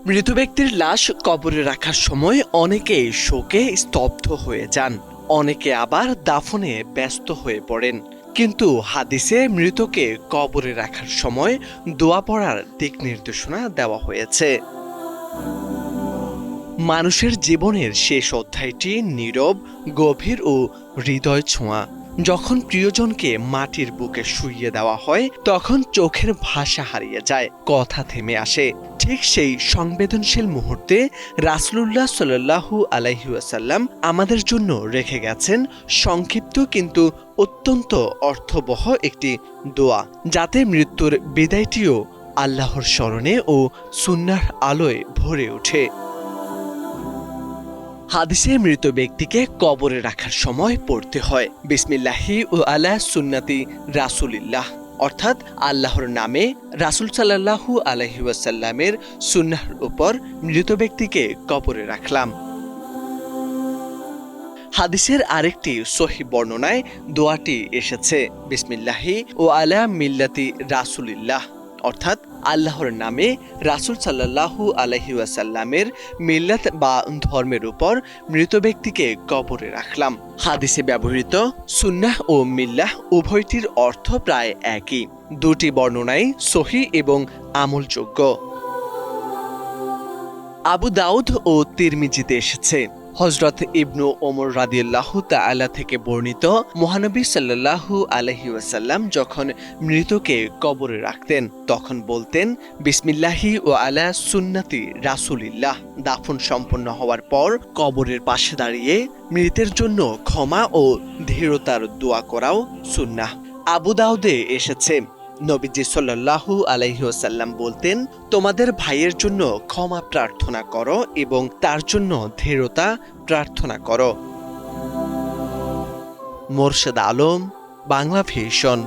মৃত ব্যক্তির লাশ কবরে রাখার সময় অনেকে শোকে স্তব্ধ হয়ে যান, অনেকে আবার দাফনে ব্যস্ত হয়ে পড়েন। কিন্তু হাদিসে মৃতকে কবরে রাখার সময় দোয়া পড়ার দিক নির্দেশনা দেওয়া হয়েছে। মানুষের জীবনের শেষ অধ্যায়টি নীরব, গভীর ও হৃদয় ছোঁয়া। যখন প্রিয়জনকে মাটির বুকে শুইয়ে দেওয়া হয় তখন চোখের ভাষা হারিয়ে যায়, কথা থেমে আসে। ঠিক সেই সংবেদনশীল মুহূর্তে রাসূলুল্লাহ সাল্লাল্লাহু আলাইহি ওয়াসাল্লাম আমাদের জন্য রেখে গেছেন সংক্ষিপ্ত কিন্তু অত্যন্ত অর্থবহ একটি দোয়া, যাতে মৃত্যুর বিদায়টিও আল্লাহর স্মরণে ও সুন্নাহর আলোয় ভরে ওঠে। হাদিসে মৃত ব্যক্তিকে কবরে রাখার সময় পড়তে হয় বিসমিল্লাহি ও আলা সুন্নতি রাসূলিল্লাহ, অর্থাৎ আল্লাহর নামে রাসূল সাল্লাল্লাহু আলাইহি ওয়াসাল্লামের সুন্নাহর উপর মৃত ব্যক্তিকে কবরে রাখলাম। হাদিসের আরেকটি সহিহ বর্ণনায় দোয়াটি এসেছে বিসমিল্লাহি ও আলা মিল্লাতি রাসূলিল্লাহ, অর্থাৎ আল্লাহর নামে রাসূল সাল্লাল্লাহু আলাইহি ওয়াসাল্লামের মিল্লাত বা ধর্মের উপর মৃত ব্যক্তিকে কবরে রাখলাম। হাদিসে ব্যবহৃত সুন্নাহ ও মিল্লাহ উভয়টির অর্থ প্রায় একই। দুটি বর্ণনাই সহিহ এবং আমলযোগ্য। আবু দাউদ ও তিরমিজিতে এসেছে, হযরত ইবনু ওমর রাদিয়াল্লাহু তাআলা থেকে বর্ণিত, মহানবী সাল্লাল্লাহু আলাইহি ওয়াসাল্লাম যখন মৃতকে কবরে রাখতেন তখন বলতেন বিসমিল্লাহি ও আলা সুন্নতি রাসূলিল্লাহ। দাফন সম্পন্ন হওয়ার পর কবরের পাশে দাঁড়িয়ে মৃতের জন্য ক্ষমা ও দৃঢ়তার দোয়া করাও সুন্নাহ। আবু দাউদে এসেছে, নবীজি সাল্লাল্লাহু আলাইহি ওয়াসাল্লাম বলতেন, তোমাদের ভাইয়ের জন্য ক্ষমা প্রার্থনা করো এবং তার জন্য দৃঢ়তা প্রার্থনা করো। মোরশেদ আলম, বাংলা ভিশন।